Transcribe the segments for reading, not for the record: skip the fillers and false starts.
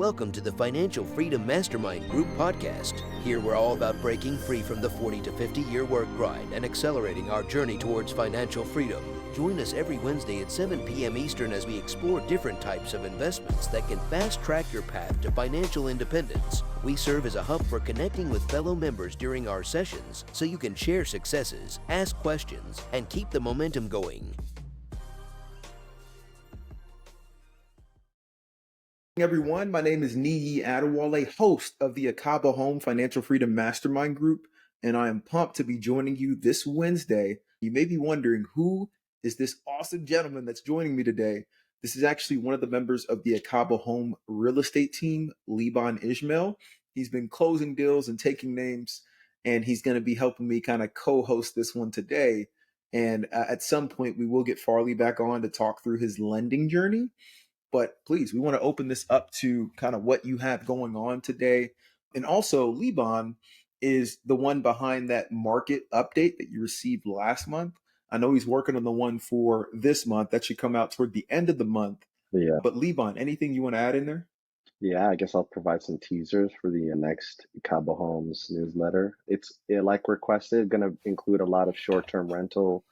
Welcome to the Financial Freedom Mastermind Group podcast. Here we're all about breaking free from the 40 to 50-year work grind and accelerating our journey towards financial freedom. Join us every Wednesday at 7 p.m. Eastern as we explore different types of investments that can fast-track your path to financial independence. We serve as a hub for connecting with fellow members during our sessions so you can share successes, ask questions, and keep the momentum going. Everyone, my name is Niyi Adewale, host of the Akaba Home Financial Freedom Mastermind Group, and I am pumped to be joining you this Wednesday. You may be wondering, who is this awesome gentleman that's joining me today? This is actually one of the members of the Akaba Home real estate team, Liban Ismael. He's been closing deals and taking names, and he's going to be helping me kind of co-host this one today. And at some point, we will get Farley back on to talk through his lending journey. But please, we want to open this up to kind of what you have going on today. And also, Liban is the one behind that market update that you received last month. I know he's working on the one for this month. That should come out toward the end of the month. Yeah. But Liban, anything you want to add in there? Yeah, I guess I'll provide some teasers for the next Cabo Homes newsletter. It's like requested, going to include a lot of short-term rental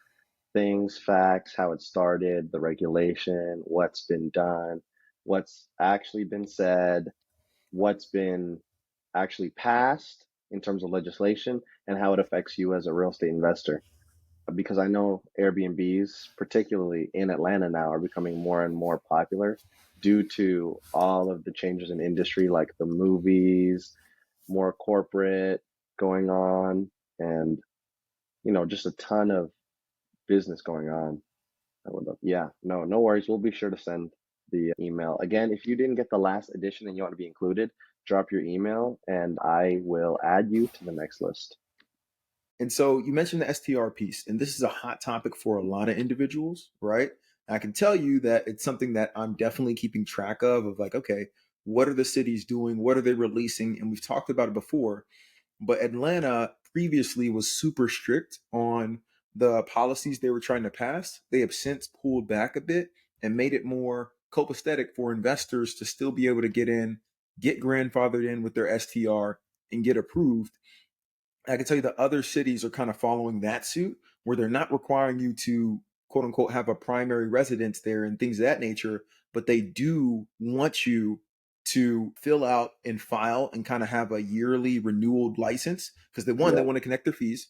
things, facts, how it started, the regulation, what's been done, what's actually been said, what's been actually passed in terms of legislation, and how it affects you as a real estate investor. Because I know Airbnbs, particularly in Atlanta now, are becoming more and more popular due to all of the changes in industry, like the movies, more corporate going on, and just a ton of business going on. No worries. We'll be sure to send the email. Again, if you didn't get the last edition and you want to be included, drop your email and I will add you to the next list. And so you mentioned the STR piece, and this is a hot topic for a lot of individuals, right? I can tell you that it's something that I'm definitely keeping track of like, okay, what are the cities doing? What are they releasing? And we've talked about it before, but Atlanta previously was super strict on the policies they were trying to pass. They have since pulled back a bit and made it more copacetic for investors to still be able to get in, get grandfathered in with their STR and get approved. I can tell you that other cities are kind of following that suit where they're not requiring you to quote unquote have a primary residence there and things of that nature, but they do want you to fill out and file and kind of have a yearly renewal license because they want to connect their fees.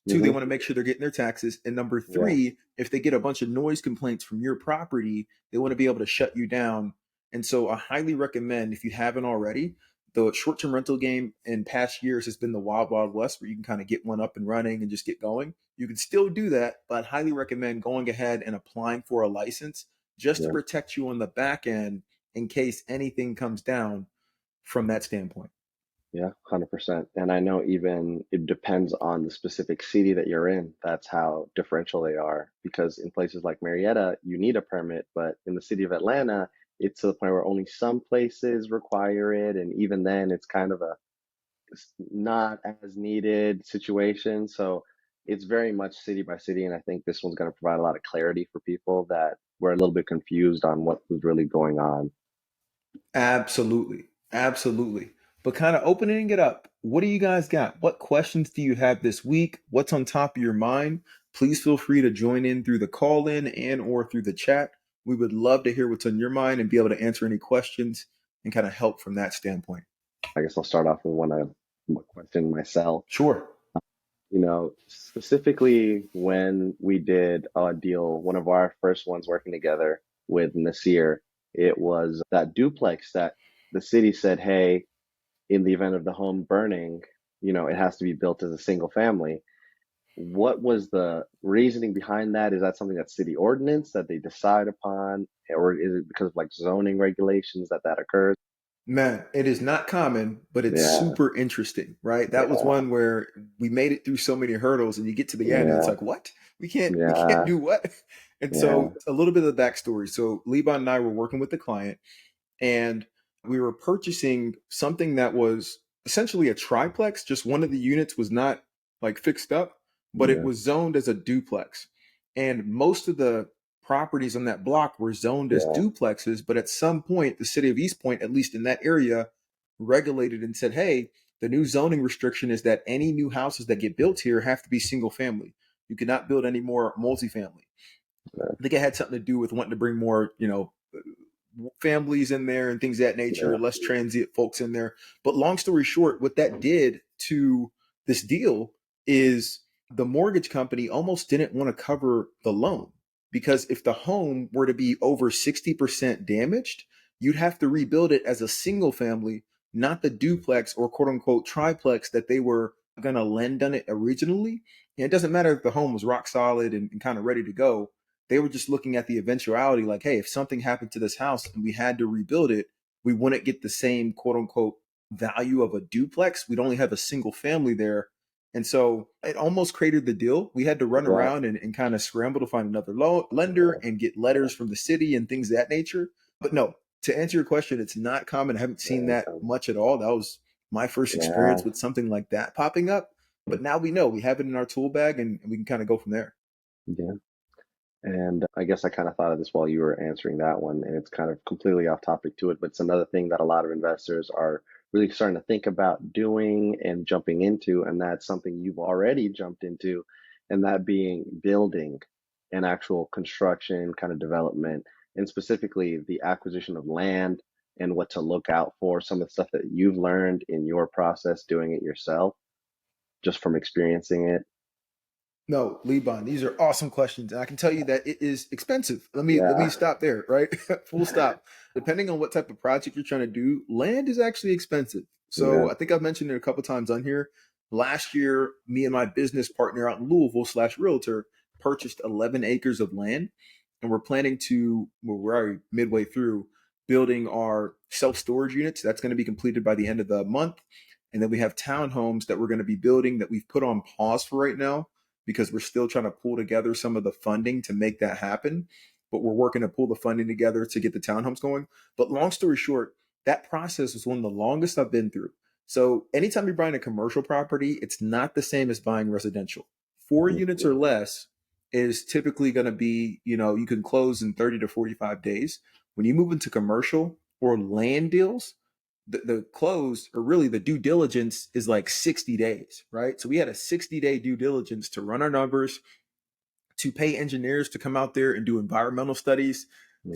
Two, they want to make sure they're getting their taxes. And number three, if they get a bunch of noise complaints from your property, they want to be able to shut you down. And so I highly recommend, if you haven't already, the short-term rental game in past years has been the wild, wild west where you can kind of get one up and running and just get going. You can still do that, but I'd highly recommend going ahead and applying for a license just to protect you on the back end in case anything comes down from that standpoint. Yeah, 100%. And I know even it depends on the specific city that you're in. That's how differential they are. Because in places like Marietta, you need a permit, but in the city of Atlanta, it's to the point where only some places require it. And even then, it's kind of a not as needed situation. So it's very much city by city. And I think this one's going to provide a lot of clarity for people that were a little bit confused on what was really going on. Absolutely. Absolutely. But kind of opening it up, what do you guys got? What questions do you have this week? What's on top of your mind? Please feel free to join in through the call in and or through the chat. We would love to hear what's on your mind and be able to answer any questions and kind of help from that standpoint. I guess I'll start off with one question myself. Sure. Specifically when we did a deal, one of our first ones working together with Nasir, it was that duplex that the city said, hey, in the event of the home burning, it has to be built as a single family. What was the reasoning behind that? Is that something that's city ordinance that they decide upon, or is it because of like zoning regulations that occurs? Man, it is not common, but it's super interesting, right? That was one where we made it through so many hurdles and you get to the end and it's like, what? We can't do what? And so a little bit of the backstory. So Liban and I were working with the client and we were purchasing something that was essentially a triplex. Just one of the units was not like fixed up, but it was zoned as a duplex. And most of the properties on that block were zoned as Yeah. duplexes, but at some point, the city of East Point, at least in that area, regulated and said, hey, the new zoning restriction is that any new houses that get built here have to be single family. You cannot build any more multifamily. Yeah. I think it had something to do with wanting to bring more, families in there and things of that nature, Yeah. less transient folks in there. But long story short, what that did to this deal is the mortgage company almost didn't want to cover the loan, because if the home were to be over 60% damaged, you'd have to rebuild it as a single family, not the duplex or quote unquote triplex that they were going to lend on it originally. And it doesn't matter if the home was rock solid and kind of ready to go. They were just looking at the eventuality, like, hey, if something happened to this house and we had to rebuild it, we wouldn't get the same quote unquote value of a duplex. We'd only have a single family there. And so it almost created the deal. We had to run Yeah. around and kind of scramble to find another lender and get letters from the city and things of that nature. But no, to answer your question, it's not common. I haven't seen that much at all. That was my first Yeah. experience with something like that popping up. But now we know we have it in our tool bag, and we can kind of go from there. Yeah. And I guess I kind of thought of this while you were answering that one, and it's kind of completely off topic to it, but it's another thing that a lot of investors are really starting to think about doing and jumping into, and that's something you've already jumped into, and that being building and actual construction kind of development, and specifically the acquisition of land and what to look out for, some of the stuff that you've learned in your process doing it yourself, just from experiencing it. No, Liban, these are awesome questions. And I can tell you that it is expensive. Let me Yeah. stop there, right? Full stop. Depending on what type of project you're trying to do, land is actually expensive. Yeah. So I think I've mentioned it a couple times on here. Last year, me and my business partner out in Louisville slash realtor purchased 11 acres of land, and we're planning to, well, we're already midway through building our self-storage units. That's going to be completed by the end of the month. And then we have townhomes that we're going to be building that we've put on pause for right now, because we're still trying to pull together some of the funding to make that happen. But we're working to pull the funding together to get the townhomes going. But long story short, that process was one of the longest I've been through. So anytime you're buying a commercial property, it's not the same as buying residential. 4 units or less is typically going to be, you can close in 30 to 45 days. When you move into commercial or land deals, the close, or really the due diligence, is like 60 days, right? So we had a 60-day due diligence to run our numbers, to pay engineers to come out there and do environmental studies,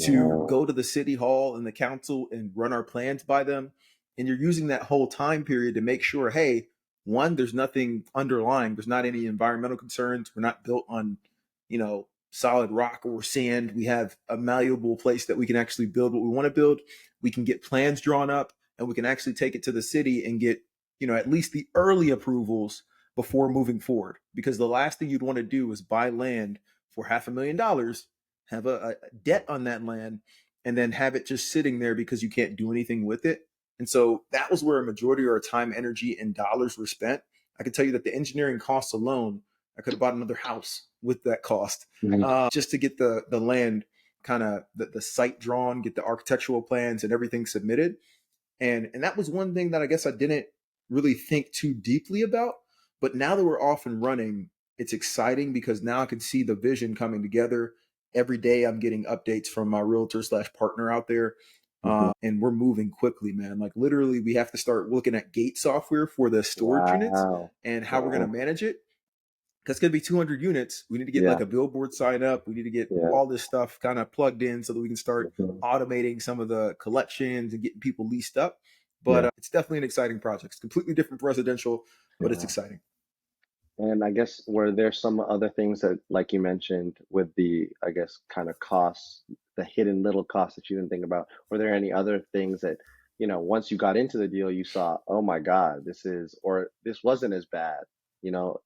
to Yeah. go to the city hall and the council and run our plans by them. And you're using that whole time period to make sure, hey, one, there's nothing underlying, there's not any environmental concerns, we're not built on, solid rock or sand. We have a malleable place that we can actually build what we want to build. We can get plans drawn up, and we can actually take it to the city and get, at least the early approvals before moving forward. Because the last thing you'd want to do is buy land for $500,000, have a debt on that land, and then have it just sitting there because you can't do anything with it. And so that was where a majority of our time, energy, and dollars were spent. I can tell you that the engineering costs alone, I could have bought another house with that cost, Mhm. just to get the land, kind of the site drawn, get the architectural plans and everything submitted. And that was one thing that I guess I didn't really think too deeply about. But now that we're off and running, it's exciting because now I can see the vision coming together. Every day I'm getting updates from my realtor slash partner out there. Mhm. And we're moving quickly, man. Like literally, we have to start looking at gate software for the storage units Wow. and how we're going to Wow. manage it. Because it's going to be 200 units. We need to get like Yeah. a billboard sign up. We need to get Yeah. all this stuff kind of plugged in so that we can start Mhm. automating some of the collections and getting people leased up. But Yeah. it's definitely an exciting project. It's completely different from residential, but it's Yeah. exciting. And I guess were there some other things that, like you mentioned, with the, I guess, kind of costs, the hidden little costs that you didn't think about? Were there any other things that, once you got into the deal, you saw, oh my God, or this wasn't as bad,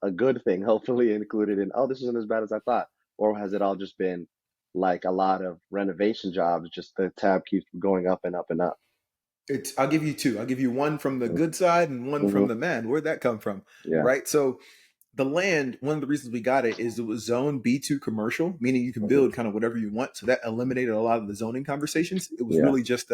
a good thing, hopefully included in, oh, this isn't as bad as I thought? Or has it all just been like a lot of renovation jobs, just the tab keeps going up and up and up? I'll give you two. I'll give you one from the good side and one Mm-hmm. from the man. Where'd that come from? Yeah. Right. So the land, one of the reasons we got it is it was zone B2 commercial, meaning you can Mm-hmm. build kind of whatever you want. So that eliminated a lot of the zoning conversations. It was Yeah. really just,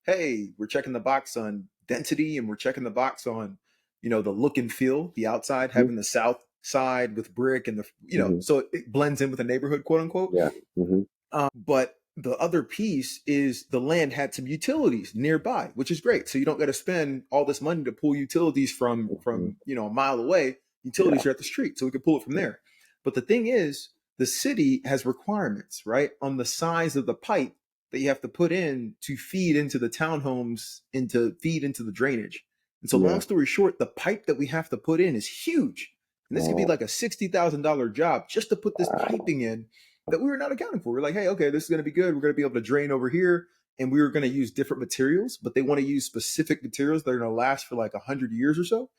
hey, we're checking the box on density, and we're checking the box on, the look and feel, the outside, Mm-hmm. having the south side with brick and Mm-hmm. so it blends in with the neighborhood, quote unquote. Yeah. Mm-hmm. But the other piece is the land had some utilities nearby, which is great. So you don't got to spend all this money to pull utilities Hmm. a mile away. Yeah. Utilities are at the street, so we can pull it from Yeah. there. But the thing is, the city has requirements, right, on the size of the pipe that you have to put in to feed into the townhomes, into feed into the drainage. And so, long Yeah. story short, the pipe that we have to put in is huge, and this could be Oh, like a $60,000 job just to put this wow. piping in that we were not accounting for. We're like, hey, okay, this is going to be good. We're going to be able to drain over here. And we were going to use different materials, but they want to use specific materials that are going to last for like 100 years or so.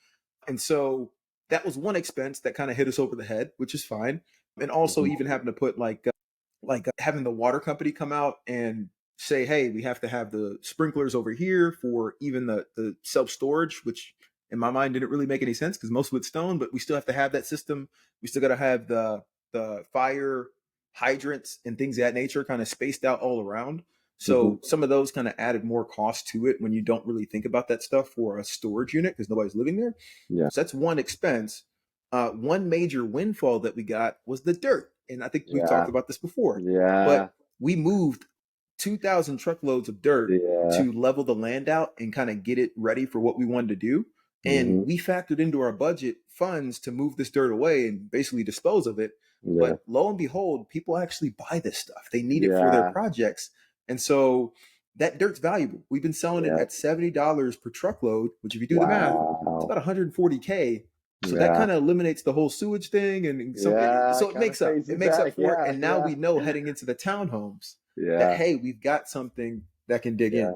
And so that was one expense that kind of hit us over the head, which is fine. And also Hmm. even having to put having the water company come out and say, hey, we have to have the sprinklers over here for even the self storage, which in my mind didn't really make any sense because most of it's stone, but we still have to have that system. We still got to have the fire hydrants and things of that nature kind of spaced out all around. Hmm. So some of those kind of added more cost to it when you don't really think about that stuff for a storage unit because nobody's living there. Yeah. So that's one expense. One major windfall that we got was the dirt. And I think we've talked Yeah. about this before, Yeah. but we moved 2,000 truckloads of dirt Yeah. to level the land out and kind of get it ready for what we wanted to do. And Hmm. we factored into our budget funds to move this dirt away and basically dispose of it. Yeah. But lo and behold, people actually buy this stuff. They need it for their Yeah. projects. And so that dirt's valuable. We've been selling it Yeah. at $70 per truckload, which if you do the math, it's Wow. about 140K. So that Yeah. kind of eliminates the whole sewage thing, and Yeah. so it Kind of makes up. pays It it makes up back. for it. Yeah. And now Yeah. we know heading into the townhomes that Yeah. hey, we've got something that can dig Yeah.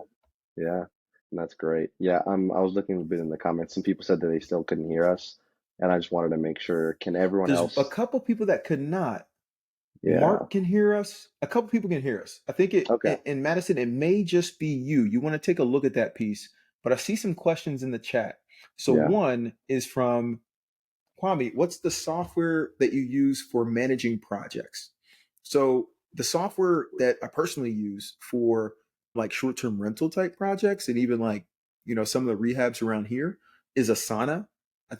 in. Yeah. And that's great. Yeah. I was looking a bit in the comments. Some people said that they still couldn't hear us, and I just wanted to make sure. Can everyone There's a else? couple people that could not. Yeah. Mark can hear us. A couple people can hear us. I think Okay. in Madison, it may just be you. You want to take a look at that piece, but I see some questions in the chat. So Yeah. one is from Kwame. What's the software that you use for managing projects? So the software that I personally use for like short-term rental type projects and even like, some of the rehabs around here is Asana.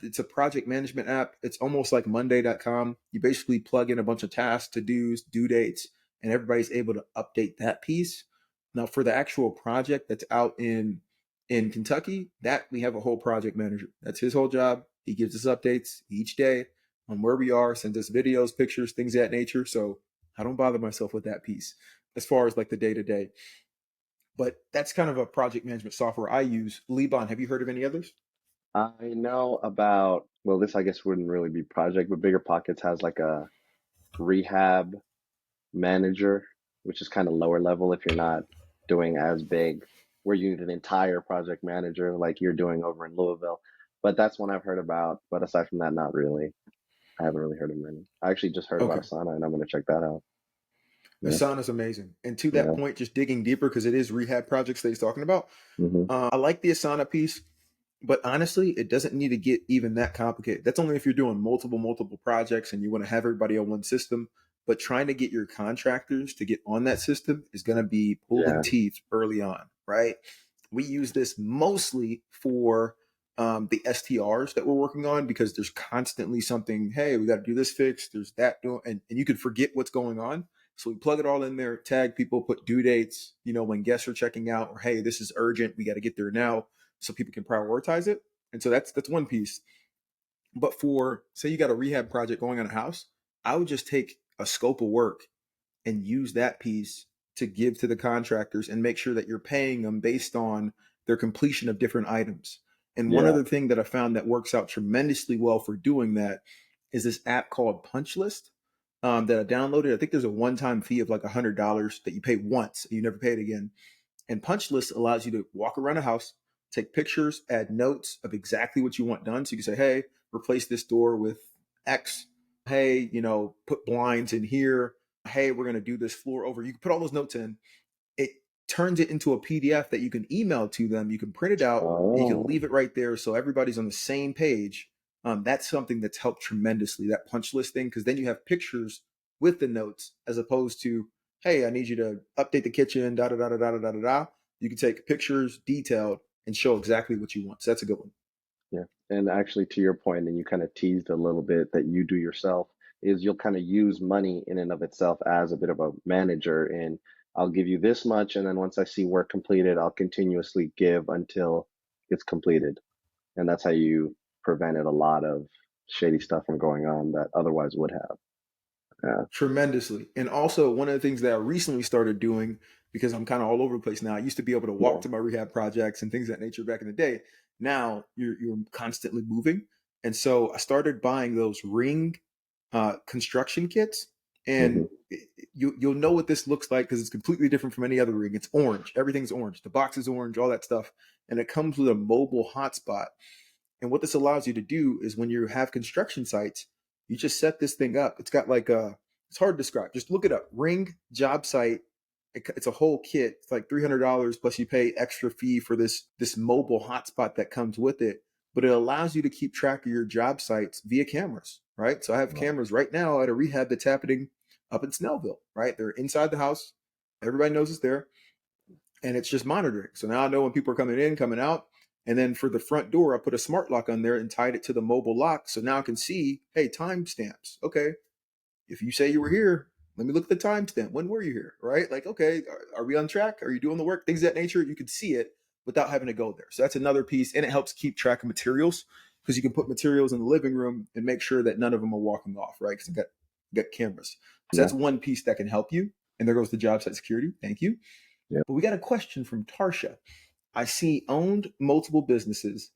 It's a project management app. It's almost like Monday.com. You basically plug in a bunch of tasks, to-dos, due dates, and everybody's able to update that piece. Now for the actual project that's out in Kentucky, that we have a whole project manager. That's his whole job. He gives us updates each day on where we are, sends us videos, pictures, things of that nature. So I don't bother myself with that piece as far as like the day to day. But that's kind of a project management software I use. Liban, have you heard of any others? I know about, well, this I guess wouldn't really be project, but Bigger Pockets has like a rehab manager, which is kind of lower level if you're not doing as big, where you need an entire project manager like you're doing over in Louisville. But that's one I've heard about. But aside from that, not really. I haven't really heard of many. I actually just heard about Okay. Asana and I'm going to check that out. Yeah. Asana is amazing. And to that Yeah. point, just digging deeper because it is rehab projects that he's talking about. Hmm. I like the Asana piece, but honestly, it doesn't need to get even that complicated. That's only if you're doing multiple projects and you want to have everybody on one system. But trying to get your contractors to get on that system is going to be pulling Yeah. teeth early on, right? We use this mostly for the STRs that we're working on because there's constantly something, hey, we got to do this fix, there's that doing, and you could forget what's going on. So we plug it all in there, tag people, put due dates, when guests are checking out, or hey, this is urgent, we got to get there now, so people can prioritize it. And so that's one piece. But for say you got a rehab project going on a house, I would just take a scope of work and use that piece to give to the contractors and make sure that you're paying them based on their completion of different items. And one Yeah. other thing that I found that works out tremendously well for doing that is this app called Punch List that I downloaded. I think there's a one-time fee of like $100 that you pay once, and you never pay it again. And Punch List allows you to walk around a house, take pictures, add notes of exactly what you want done. So you can say, hey, replace this door with X. Hey, put blinds in here. Hey, we're going to do this floor over. You can put all those notes in. It turns it into a PDF that you can email to them. You can print it out. You can Oh, leave it right there so everybody's on the same page. That's something that's helped tremendously, that punch list thing, because then you have pictures with the notes as opposed to, hey, I need you to update the kitchen, da da da da da da da da. You can take pictures, detailed, and show exactly what you want. So that's a good one. yeah. And actually, to your point, and you kind of teased a little bit that you do yourself. is you'll kind of use money in and of itself as a bit of a manager. And I'll give you this much, and then once I see work completed, I'll continuously give until it's completed. And that's how you prevented a lot of shady stuff from going on that otherwise would have. Yeah. Tremendously. And also, one of the things that I recently started doing, because I'm kind of all over the place now. I used to be able to walk Yeah. to my rehab projects and things of that nature back in the day. Now you're constantly moving, and so I started buying those ring construction kits. And Hmm. you'll know what this looks like because it's completely different from any other ring. It's orange. Everything's orange. The box is orange. All that stuff, and it comes with a mobile hotspot. And what this allows you to do is when you have construction sites, you just set this thing up. It's got like a, it's hard to describe. Just look it up. Ring job site. It's a whole kit. It's like $300 plus you pay extra fee for this mobile hotspot that comes with it. But it allows you to keep track of your job sites via cameras, right? So I have Wow. cameras right now at a rehab that's happening up in Snellville, right? They're inside the house. Everybody knows it's there, and it's just monitoring. So now I know when people are coming in, coming out. And then for the front door, I put a smart lock on there and tied it to the mobile lock. So now I can see, hey, timestamps. Okay, if you say you were here, let me look at the timestamp. When were you here? Right? Like, okay, are we on track? Are you doing the work? Things of that nature. You can see it without having to go there. So that's another piece. And it helps keep track of materials because you can put materials in the living room and make sure that none of them are walking off, right? Because you got cameras. So Yeah. that's one piece that can help you. And there goes the job site security. Thank you. Yeah. But we got a question from Tarsha. I see owned multiple businesses.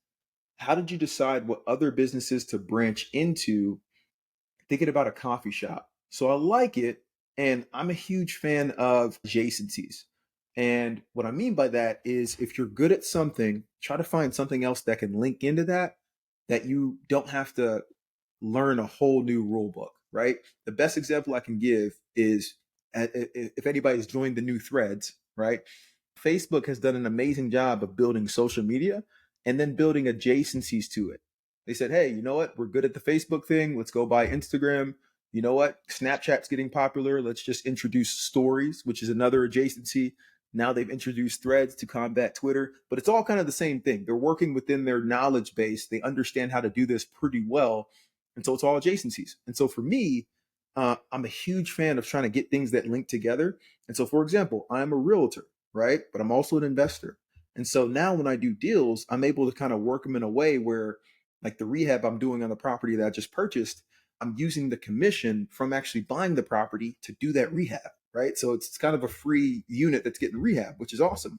How did you decide what other businesses to branch into? Thinking about a coffee shop. So I like it. And I'm a huge fan of adjacencies. And what I mean by that is if you're good at something, try to find something else that can link into that, that you don't have to learn a whole new rule book, right? The best example I can give is if anybody's joined the new threads, right? Facebook has done an amazing job of building social media and then building adjacencies to it. They said, hey, you know what? We're good at the Facebook thing. Let's go buy Instagram. You know what? Snapchat's getting popular. Let's just introduce stories, which is another adjacency. Now they've introduced threads to combat Twitter, but it's all kind of the same thing. They're working within their knowledge base. They understand how to do this pretty well. And so it's all adjacencies. And so for me, I'm a huge fan of trying to get things that link together. And so, for example, I'm a realtor, right? But I'm also an investor. And so now when I do deals, I'm able to kind of work them in a way where, like the rehab I'm doing on the property that I just purchased, I'm using the commission from actually buying the property to do that rehab, right? So it's kind of a free unit that's getting rehab, which is awesome.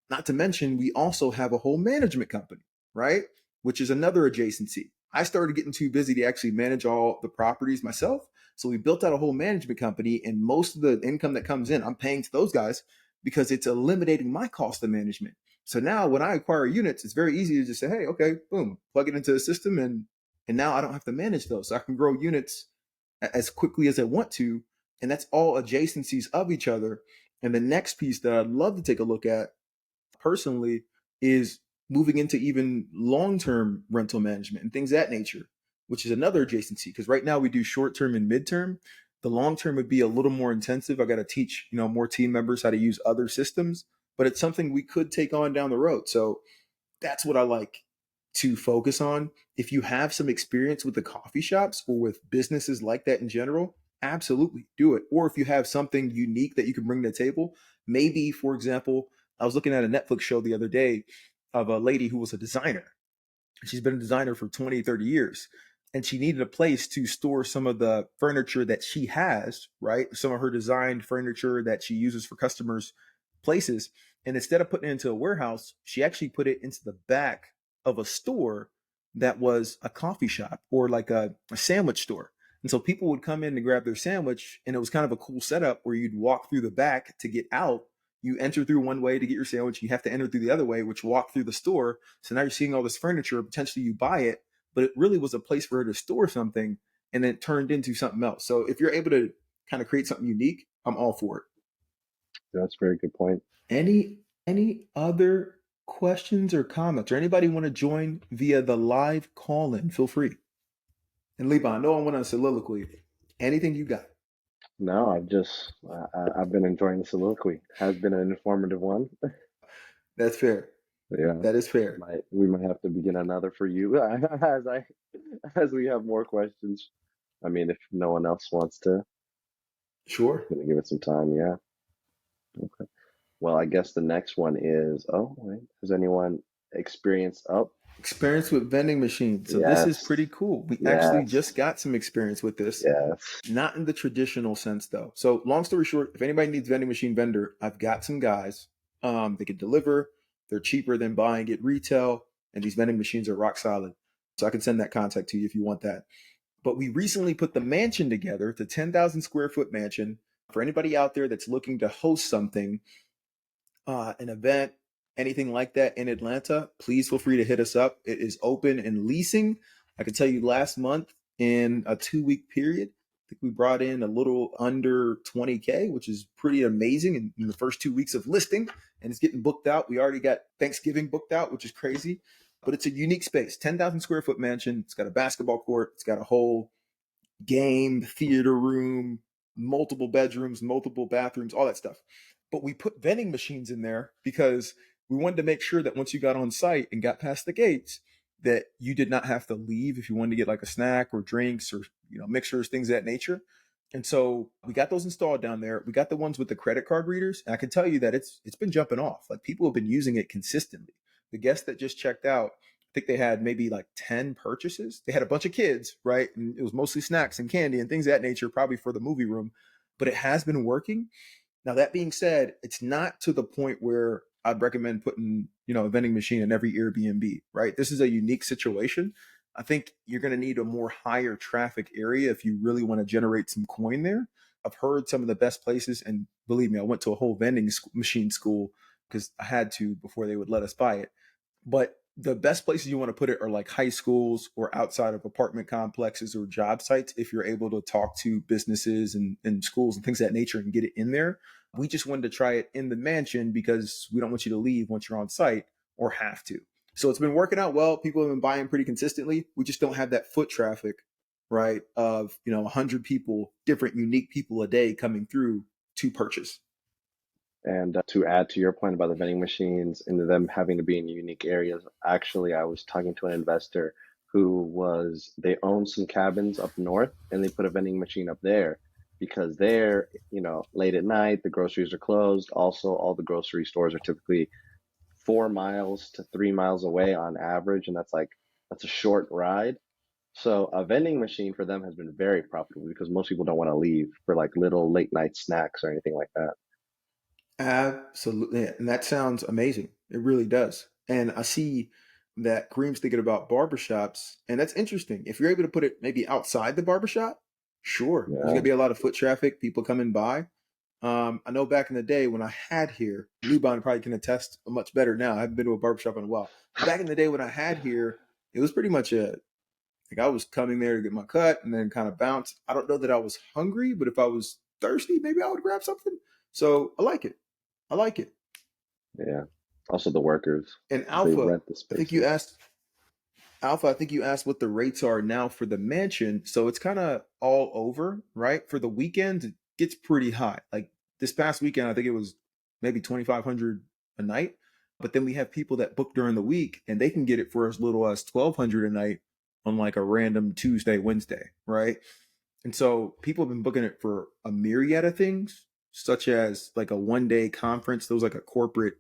Not to mention, we also have a whole management company, right? Which is another adjacency. I started getting too busy to actually manage all the properties myself. So we built out a whole management company, and most of the income that comes in, I'm paying to those guys because it's eliminating my cost of management. So now when I acquire units, it's very easy to just say, hey, okay, boom, plug it into the system, and now I don't have to manage those. So I can grow units as quickly as I want to. And that's all adjacencies of each other. And the next piece that I'd love to take a look at personally is moving into even long-term rental management and things of that nature, which is another adjacency. Because right now we do short-term and mid-term. The long-term would be a little more intensive. I got to teach, more team members how to use other systems, but it's something we could take on down the road. So that's what I like to focus on. If you have some experience with the coffee shops or with businesses like that in general, absolutely do it. Or if you have something unique that you can bring to the table, maybe, for example, I was looking at a Netflix show the other day of a lady who was a designer. She's been a designer for 20, 30 years. And she needed a place to store some of the furniture that she has, right? Some of her designed furniture that she uses for customers' places. And instead of putting it into a warehouse, she actually put it into the back of a store that was a coffee shop or like a sandwich store. And so people would come in to grab their sandwich, and it was kind of a cool setup where you'd walk through the back to get out. You enter through one way to get your sandwich, you have to enter through the other way, which walk through the store. So now you're seeing all this furniture, potentially you buy it, but it really was a place for her to store something, and then it turned into something else. So if you're able to kind of create something unique, I'm all for it. That's a very good point. Any other questions or comments, or anybody want to join via the live call-in? Feel free. And Liban, I know I went on soliloquy. Anything you got? No, I've been enjoying the soliloquy. Has been an informative one. That's fair. Yeah, That is fair. we might have to begin another for you as we have more questions. I mean, if no one else wants to, Sure. gonna give it some time. Yeah. Okay. Well, I guess the next one is, oh, wait, has anyone experienced, oh, Experience with vending machines. So this is yes, pretty cool. We actually yes, just got some experience with this. yes. Not in the traditional sense though. So long story short, if anybody needs vending machine vendor, I've got some guys. They can deliver. They're cheaper than buying it retail, and these vending machines are rock solid. So I can send that contact to you if you want that. But we recently put the mansion together. It's a 10,000 square foot mansion. For anybody out there that's looking to host something, an event, anything like that in Atlanta, please feel free to hit us up. It is open and leasing. I can tell you last month in a 2 week period, I think we brought in a little under 20K, which is pretty amazing in the first 2 weeks of listing. And it's getting booked out. We already got Thanksgiving booked out, which is crazy. But it's a unique space, 10,000 square foot mansion. It's got a basketball court. It's got a whole game, theater room, multiple bedrooms, multiple bathrooms, all that stuff. But we put vending machines in there because we wanted to make sure that once you got on site and got past the gates, that you did not have to leave if you wanted to get like a snack or drinks or mixers, things of that nature. And so we got those installed down there. We got the ones with the credit card readers, and I can tell you that it's been jumping off. Like people have been using it consistently. The guests that just checked out, I think they had maybe like 10 purchases. They had a bunch of kids, right? And it was mostly snacks and candy and things of that nature, probably for the movie room. But it has been working. Now, that being said, it's not to the point where I'd recommend putting, a vending machine in every Airbnb, right? This is a unique situation. I think you're going to need a more higher traffic area if you really want to generate some coin there. I've heard some of the best places, and believe me, I went to a whole vending machine school because I had to before they would let us buy it. But the best places you want to put it are like high schools or outside of apartment complexes or job sites if you're able to talk to businesses and schools and things of that nature and get it in there. We just wanted to try it in the mansion because we don't want you to leave once you're on site or have to. So it's been working out well. People have been buying pretty consistently. We just don't have that foot traffic, right? Of, 100 people, different unique people a day coming through to purchase. And to add to your point about the vending machines and them having to be in unique areas, actually, I was talking to an investor they own some cabins up north and they put a vending machine up there because there, late at night, the groceries are closed. Also, all the grocery stores are typically 4 miles to 3 miles away on average. And that's a short ride. So a vending machine for them has been very profitable because most people don't want to leave for like little late night snacks or anything like that. Absolutely. And that sounds amazing. It really does. And I see that Kareem's thinking about barbershops. And that's interesting. If you're able to put it maybe outside the barbershop, sure. There's going Yeah. to be a lot of foot traffic, people coming by. I know back in the day when I had here, Liban probably can attest much better now. I haven't been to a barbershop in a while. But back in the day when I had here, it was pretty much like I was coming there to get my cut and then kind of bounce. I don't know that I was hungry, but if I was thirsty, maybe I would grab something. So I like it. I like it. Yeah. Also the workers, And they Alpha, rent the I think you spaces. asked Alpha, I think you asked what the rates are now for the mansion. So it's kind of all over, right? For the weekend, it gets pretty high. Like this past weekend, I think it was maybe 2,500 a night. But then we have people that book during the week and they can get it for as little as 1,200 a night on like a random Tuesday, Wednesday, right? And so people have been booking it for a myriad of things, such as like a 1 day conference. There was like a corporate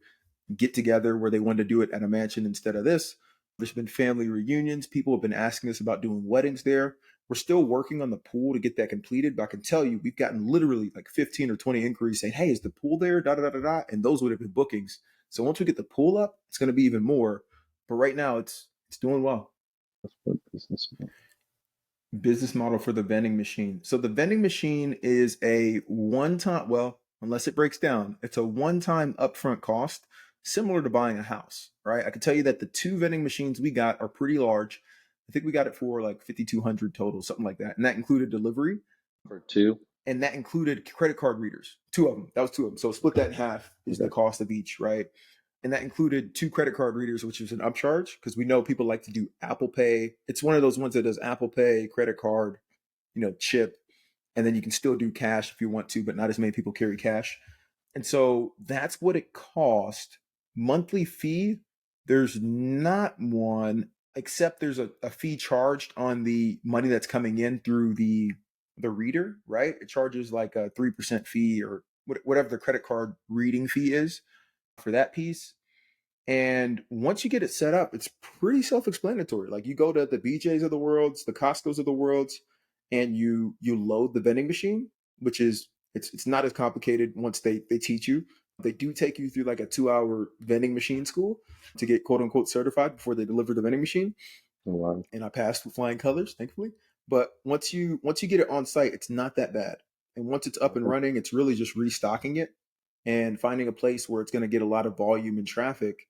get together where they wanted to do it at a mansion instead of this. There's been family reunions. People have been asking us about doing weddings there. We're still working on the pool to get that completed, but I can tell you we've gotten literally like 15 or 20 inquiries saying, hey, is the pool there? Da da da da da. And those would have been bookings. So once we get the pool up, it's going to be even more. But right now it's doing well. That's what business. Business model for the vending machine. So the vending machine is a one time, well, unless it breaks down, it's a one time upfront cost, similar to buying a house, right? I can tell you that the two vending machines we got are pretty large. I think we got it for like 5,200 total, something like that. And that included delivery For two. and that included credit card readers, two of them. That was two of them. So split that in half is the Okay. cost of each, right? And that included two credit card readers, which is an upcharge because we know people like to do Apple Pay. It's one of those ones that does Apple Pay, credit card, chip, and then you can still do cash if you want to, but not as many people carry cash. And so that's what it cost. Monthly fee, there's not one. except there's a fee charged on the money that's coming in through the reader, right? It charges like a 3% fee or whatever the credit card reading fee is for that piece. And once you get it set up, it's pretty self-explanatory. Like you go to the BJ's of the worlds, the Costco's of the worlds, and you load the vending machine, which is it's not as complicated once they teach you. They do take you through like a 2-hour vending machine school to get quote unquote certified before they deliver the vending machine. Oh, wow. And I passed with flying colors, thankfully. But once you get it on site, it's not that bad. And once it's up and Okay. running, it's really just restocking it and finding a place where it's going to get a lot of volume and traffic.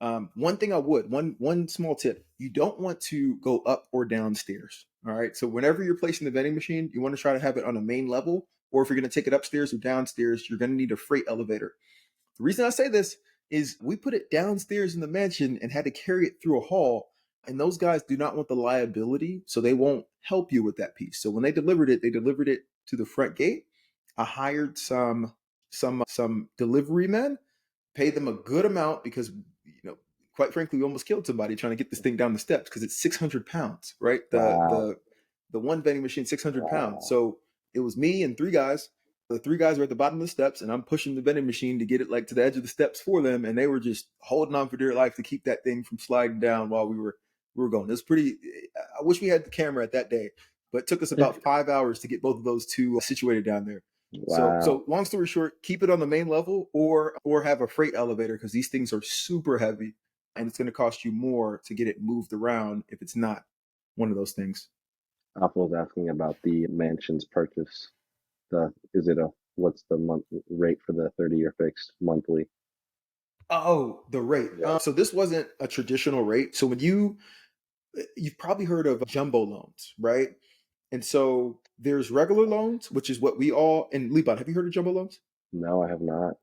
One thing one small tip, you don't want to go up or downstairs. All right. So whenever you're placing the vending machine, you want to try to have it on a main level, or if you're going to take it upstairs or downstairs, you're going to need a freight elevator. The reason I say this is we put it downstairs in the mansion and had to carry it through a hall. And those guys do not want the liability, so they won't help you with that piece. So when they delivered it to the front gate. I hired some delivery men, paid them a good amount because quite frankly, we almost killed somebody trying to get this thing down the steps because it's 600 pounds, right? Wow. The one vending machine, 600 pounds. Wow. So it was me and three guys. The three guys were at the bottom of the steps, and I'm pushing the vending machine to get it like to the edge of the steps for them, and they were just holding on for dear life to keep that thing from sliding down while we were going. It was pretty. I wish we had the camera at that day, but it took us about 5 hours to get both of those two situated down there. So Wow. long story short, keep it on the main level or have a freight elevator because these things are super heavy and it's going to cost you more to get it moved around if it's not one of those things. Alpha was asking about the mansion's purchase. What's the month rate for the 30-year fixed monthly? Oh, the rate. Yeah. So this wasn't a traditional rate. So when you've probably heard of jumbo loans, right? And so there's regular loans, which is what we all in Liban. Have you heard of jumbo loans? No, I have not.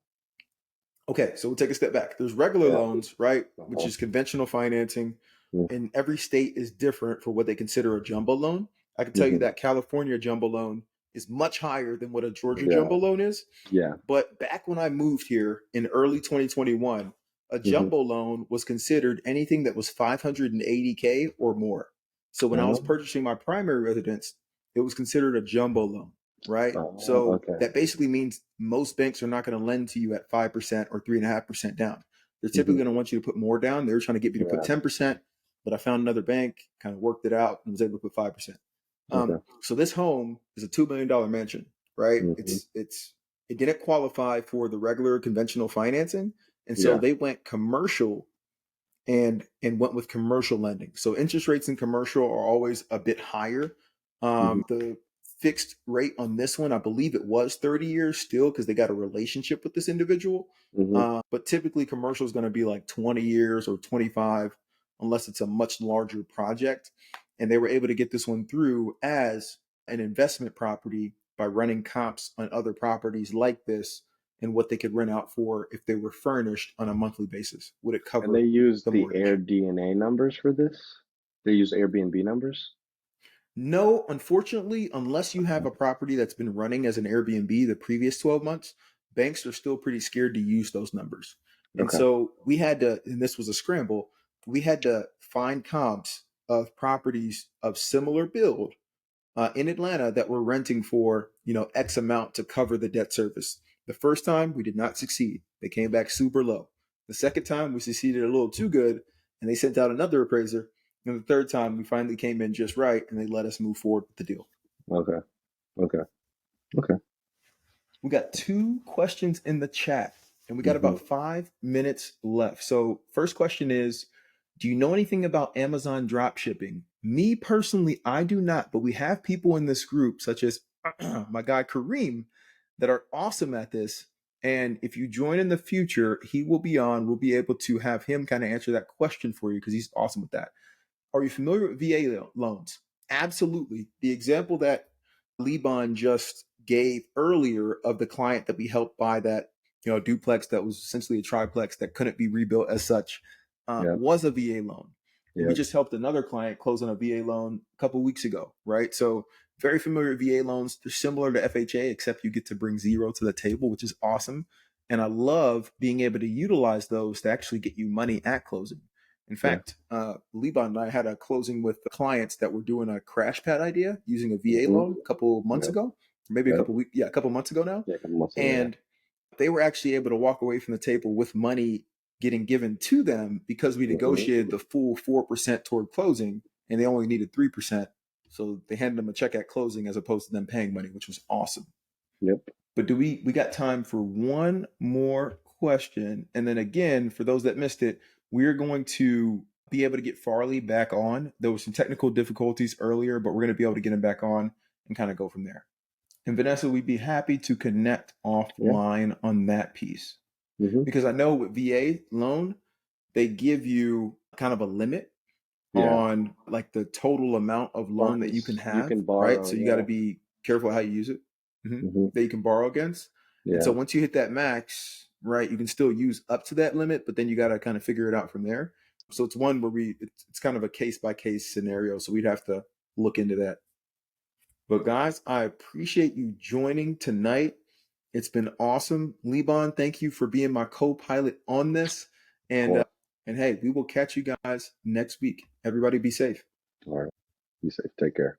Okay, so we'll take a step back. There's regular Yeah. loans, right? Which Uh-huh. is conventional financing. Mm-hmm. And every state is different for what they consider a jumbo loan. I can tell you that California jumbo loan is much higher than what a Georgia jumbo Yeah. loan is. Yeah. But back when I moved here in early 2021, a jumbo loan was considered anything that was 580K or more. So when I was Oh, purchasing my primary residence, it was considered a jumbo loan, right? oh, So okay. that basically means most banks are not going to lend to you at 5% or 3.5% down. They're typically going to want you to put more down. They were trying to get me to put Yeah. 10%, but I found another bank, kind of worked it out, and was able to put 5%. Okay. So this home is a $2 million mansion, right? Mm-hmm. It didn't qualify for the regular conventional financing, and so Yeah. they went commercial and went with commercial lending. So interest rates in commercial are always a bit higher. Mm-hmm. The fixed rate on this one, I believe it was 30 years still because they got a relationship with this individual. Mm-hmm. But typically commercial is going to be like 20 years or 25 unless it's a much larger project. And they were able to get this one through as an investment property by running comps on other properties like this and what they could rent out for if they were furnished on a monthly basis. Would it And they cover use the the mortgage? Air DNA numbers for this? They use Airbnb numbers? No, unfortunately, unless you have a property that's been running as an Airbnb the previous 12 months, banks are still pretty scared to use those numbers. And Okay. so we had to, and this was a scramble, we had to find comps of properties of similar build in Atlanta that were renting for, X amount to cover the debt service. The first time we did not succeed. They came back super low. The second time we succeeded a little too good and they sent out another appraiser. And the third time we finally came in just right and they let us move forward with the deal. Okay. Okay. Okay. We got 2 questions in the chat and we got Mm-hmm. about 5 minutes left. So, first question is, do you know anything about Amazon drop shipping? Me personally, I do not, but we have people in this group, such as my guy Kareem, that are awesome at this. And if you join in the future, he will be on. We'll be able to have him kind of answer that question for you because he's awesome with that. Are you familiar with VA loans? Absolutely. The example that Liban just gave earlier of the client that we helped buy that duplex that was essentially a triplex that couldn't be rebuilt as such Yep. was a VA loan. And we Yep. just helped another client close on a VA loan a couple of weeks ago, right? So very familiar with VA loans. They're similar to FHA, except you get to bring zero to the table, which is awesome. And I love being able to utilize those to actually get you money at closing. In Yeah. fact, Liban and I had a closing with the clients that were doing a crash pad idea using a VA Mm-hmm. loan a couple months Yep. ago, maybe a Yep. couple weeks, yeah, a couple months ago now. Yeah, a couple months ago. And they were actually able to walk away from the table with money getting given to them because we Mm-hmm. negotiated the full 4% toward closing, and they only needed 3%. So they handed them a check at closing as opposed to them paying money, which was awesome. Yep. But do we got time for one more question? And then again, for those that missed it, we're going to be able to get Farley back on. There was some technical difficulties earlier, but we're going to be able to get him back on and kind of go from there. And Vanessa, we'd be happy to connect offline on that piece. Mm-hmm. Because I know with VA loan, they give you kind of a limit Yeah. on like the total amount of loan that you can Funds you have, can borrow. right? So you got to be careful how you use it, Mm-hmm. that you can borrow against. And so Yeah. once you hit that max, right, you can still use up to that limit, but then you got to kind of figure it out from there. So it's one where it's kind of a case by case scenario. So we'd have to look into that. But guys, I appreciate you joining tonight. It's been awesome. Liban, thank you for being my co-pilot on this. And hey, we will catch you guys next week. Everybody be safe. All right. Be safe. Take care.